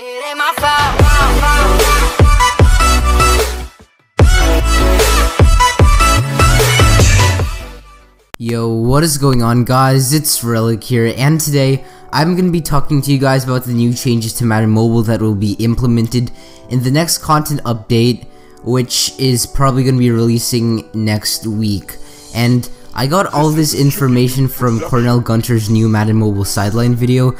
It ain't my fault. Yo, what is going on, guys? It's Relic here, and today I'm going to be talking to you guys about the new changes to Madden Mobile that will be implemented in the next content update, which is probably going to be releasing next week. And I got all this information from Cornell Gunter's new Madden Mobile sideline video,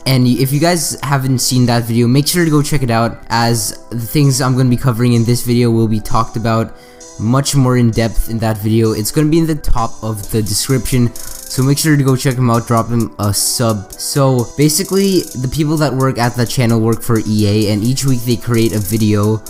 and if you guys haven't seen that video, make sure to go check it out, as the things I'm going to be covering in this video will be talked about much more in depth in that video. It's going to be in the top of the description, so make sure to go check him out, drop him a sub. So basically, the people that work at that channel work for EA, and each week they create a video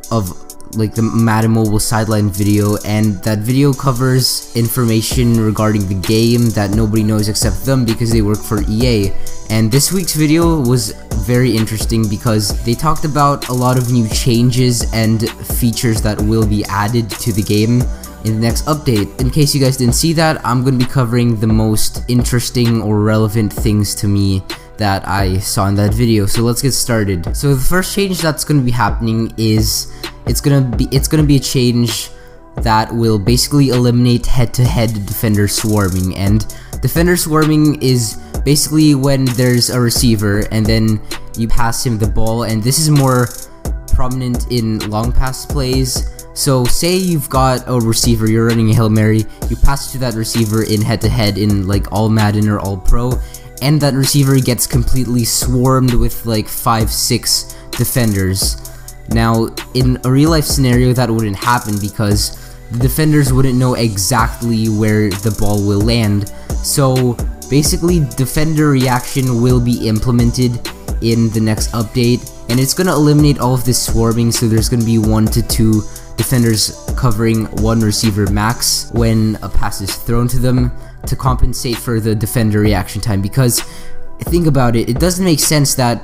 of like the Madden Mobile sideline video, and that video covers information regarding the game that nobody knows except them because they work for EA. And this week's video was very interesting because they talked about a lot of new changes and features that will be added to the game in the next update. In case you guys didn't see that, I'm going to be covering the most interesting or relevant things to me that I saw in that video. So let's get started. So the first change that's going to be happening is it's gonna be a change that will basically eliminate head-to-head defender swarming. And defender swarming is basically when there's a receiver and then you pass him the ball, and this is more prominent in long pass plays. So say you've got a receiver, you're running a Hail Mary, you pass to that receiver in head-to-head in like all Madden or all Pro, and that receiver gets completely swarmed with like 5-6 defenders. Now, in a real life scenario, that wouldn't happen because the defenders wouldn't know exactly where the ball will land. So basically, defender reaction will be implemented in the next update, and it's going to eliminate all of this swarming. So there's going to be 1 to 2 defenders covering one receiver max when a pass is thrown to them, to compensate for the defender reaction time. Because think about it, it doesn't make sense that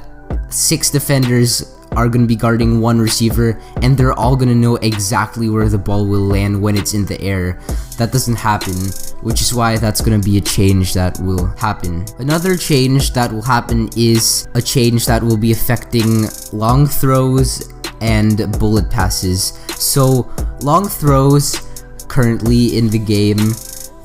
6 defenders are going to be guarding one receiver and they're all going to know exactly where the ball will land when it's in the air. That doesn't happen, which is why that's going to be a change that will happen. Another change that will happen is a change that will be affecting long throws and bullet passes. So long throws currently in the game,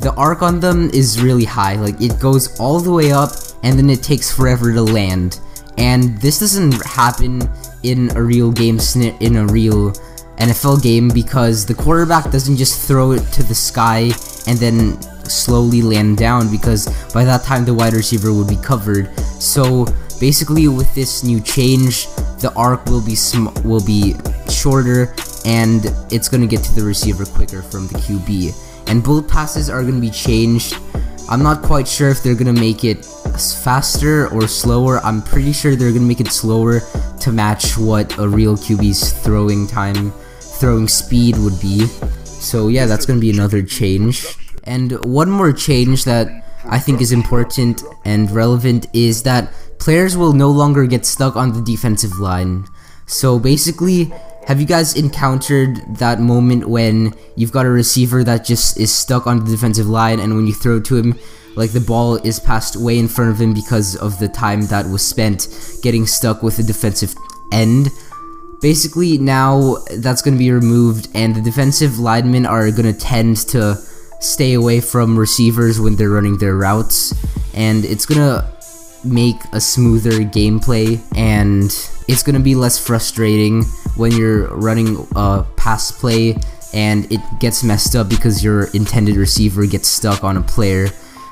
the arc on them is really high. Like, it goes all the way up and then it takes forever to land. And this doesn't happen in a real game, in a real NFL game, because the quarterback doesn't just throw it to the sky and then slowly land down, because by that time the wide receiver would be covered. So basically, with this new change, the arc will be shorter and it's going to get to the receiver quicker from the QB. And bullet passes are going to be changed. I'm not quite sure if they're going to make it faster or slower. I'm pretty sure they're going to make it slower to match what a real QB's throwing speed would be. So yeah, that's going to be another change. And one more change that I think is important and relevant is that players will no longer get stuck on the defensive line. So basically, have you guys encountered that moment when you've got a receiver that just is stuck on the defensive line, and when you throw to him, like, the ball is passed way in front of him because of the time that was spent getting stuck with the defensive end? Basically, now that's going to be removed, and the defensive linemen are going to tend to stay away from receivers when they're running their routes, and it's going to make a smoother gameplay, and it's going to be less frustrating when you're running a pass play and it gets messed up because your intended receiver gets stuck on a player.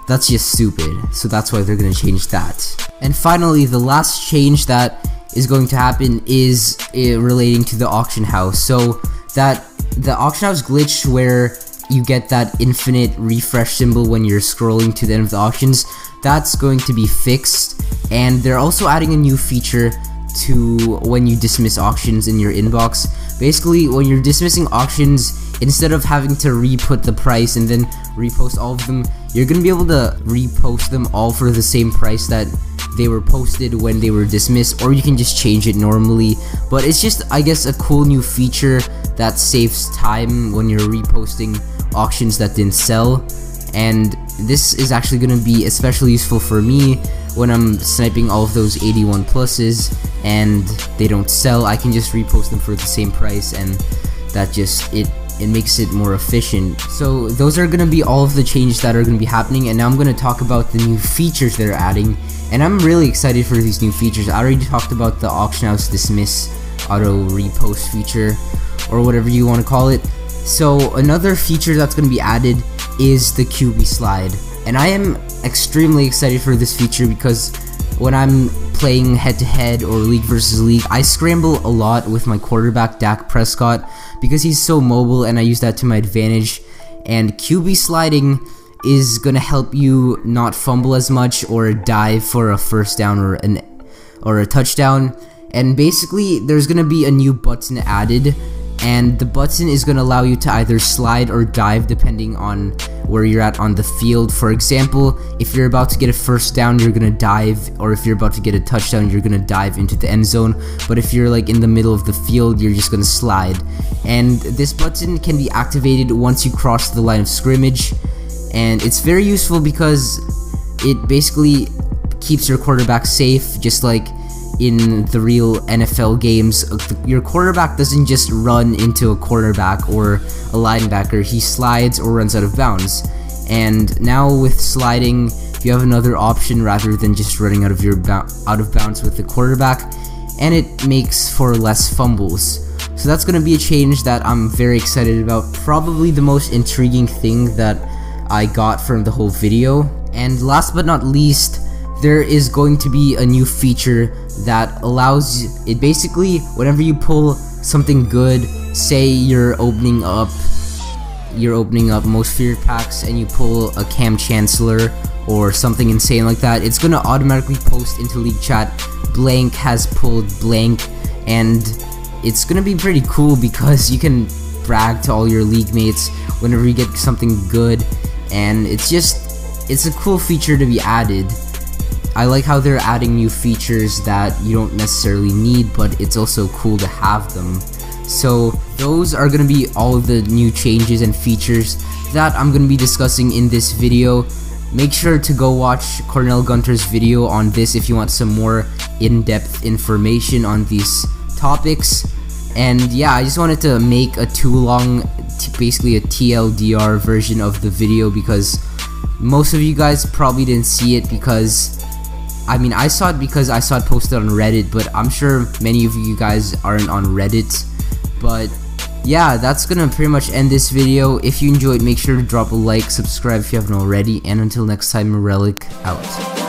That's just stupid. So that's why they're going to change that. And finally, the last change that is going to happen is relating to the auction house. So that the auction house glitch where you get that infinite refresh symbol when you're scrolling to the end of the auctions, that's going to be fixed. And they're also adding a new feature to when you dismiss auctions in your inbox. Basically, when you're dismissing auctions, instead of having to re-put the price and then repost all of them, you're gonna be able to repost them all for the same price that they were posted when they were dismissed, or you can just change it normally. But it's just, I guess, a cool new feature that saves time when you're reposting auctions that didn't sell. And this is actually going to be especially useful for me when I'm sniping all of those 81 pluses, and they don't sell, I can just repost them for the same price, and that just it makes it more efficient. So those are gonna be all of the changes that are gonna be happening, and now I'm gonna talk about the new features they're adding, and I'm really excited for these new features. I already talked about the auction house dismiss auto repost feature, or whatever you want to call it. So another feature that's going to be added is the QB slide, and I am extremely excited for this feature because when I'm playing head-to-head or league versus league, I scramble a lot with my quarterback Dak Prescott because he's so mobile, and I use that to my advantage. And QB sliding is gonna help you not fumble as much or dive for a first down or a touchdown. And basically there's gonna be a new button added, and the button is gonna allow you to either slide or dive depending on where you're at on the field. For example, if you're about to get a first down, you're gonna dive, or if you're about to get a touchdown, you're gonna dive into the end zone. But if you're like in the middle of the field, you're just gonna slide. And this button can be activated once you cross the line of scrimmage, and it's very useful because it basically keeps your quarterback safe, just like in the real NFL games. Your quarterback doesn't just run into a quarterback or a linebacker, he slides or runs out of bounds. And now with sliding, you have another option rather than just running out of bounds with the quarterback, and it makes for less fumbles. So that's going to be a change that I'm very excited about, probably the most intriguing thing that I got from the whole video. And last but not least, there is going to be a new feature that allows it. Basically, whenever you pull something good, say you're opening up most feared packs and you pull a Cam Chancellor or something insane like that, it's gonna automatically post into league chat, blank has pulled blank, and it's gonna be pretty cool because you can brag to all your league mates whenever you get something good, and it's a cool feature to be added. I like how they're adding new features that you don't necessarily need, but it's also cool to have them. So those are going to be all of the new changes and features that I'm going to be discussing in this video. Make sure to go watch Cornell Gunter's video on this if you want some more in-depth information on these topics. And yeah, I just wanted to make a too long, basically a TLDR version of the video because most of you guys probably didn't see it, because I saw it because I saw it posted on Reddit, but I'm sure many of you guys aren't on Reddit. But yeah, that's gonna pretty much end this video. If you enjoyed, make sure to drop a like, subscribe if you haven't already, and until next time, Relic out.